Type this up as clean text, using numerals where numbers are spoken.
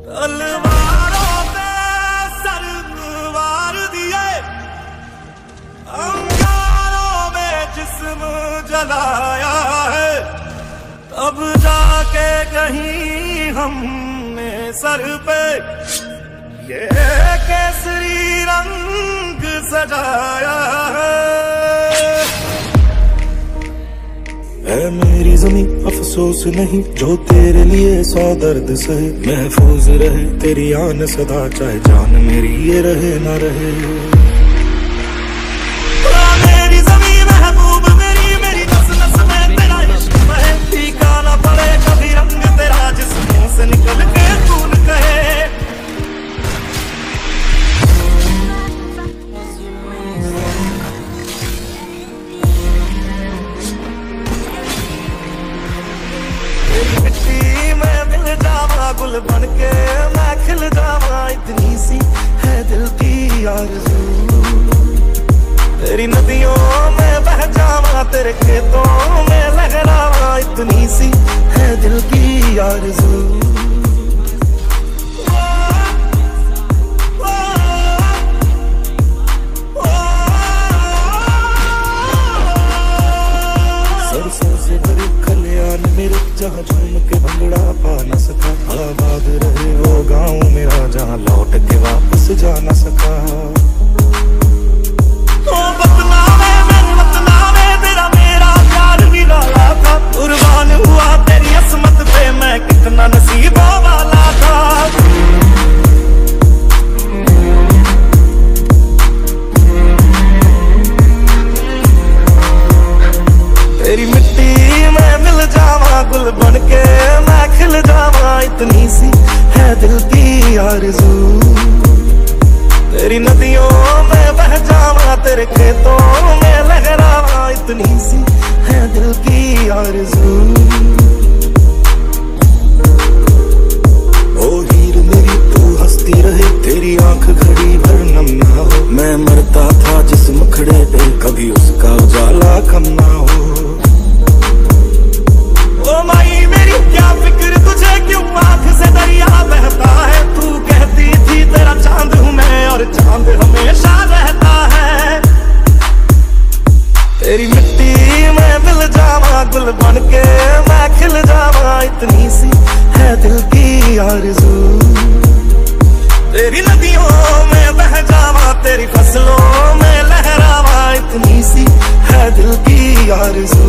तलवारों पे सर वार दिए, अंगारों में जिस्म जलाया है, तब जाके कहीं हमने सर पे ये केसरी रंग सजाया है मेरी ज़मीं अफसोस नहीं जो तेरे लिए 100 दर्द सहे, महफूज रहे तेरी आन सदा चाहे जान मेरी ये रहे ना रहे। मेरी ज़मीं महबूब मेरी, मेरी नस नस में तेरा इश्क बहे, फीका ना पड़े कभी रंग तेरा जिस मुंह से निकल के खून कहे। मिट्टी में मिल जावा गुल बन के मैं खिल जावा, इतनी सी है दिल की आरज़ू। तेरी नदियों में बह जावा तेरे खेतों में लहरावा, इतनी सी है दिल की आरज़ू। सरसों से भरे खलियान मेरे जहाँ झूम के भंगड़ा पा न सका, आबाद रहे वो गाँव मेरा जहाँ लौट के वापस जा न सका। ओ बतलावे मेरे बतलावे तेरा मेरा प्यार निराला था, कुर्बान हुआ तेरी असमत पे मैं कितना नसीबों वाला था। तेरी मिट्टी में मिल जावा गुल बन के मैं खिल जावा, इतनी सी है दिल की आरज़ू। तेरी नदियों में बह जावा तेरे खेतों में लहरावा, इतनी सी है दिल की आरज़ू। ओ हीर मेरी तू हंसती रहे तेरी आंख घड़ी भर नम ना हो, मैं मरता था जिस मुखड़े पे कभी उसका उजाला कम ना हो। ओ माई मेरी क्या फिक्र तुझे क्यों आँख से दरिया बहता है, तू कहती थी तेरा चांद हूँ मैं और चांद हमेशा रहता है। तेरी मिट्टी में मिल जावा गुल बन के मैं खिल जावा, इतनी सी है दिल की आरज़ू। तेरी नदियों में बह जावा तेरी फसलों में लहरावा, इतनी सी है दिल की आरज़ू।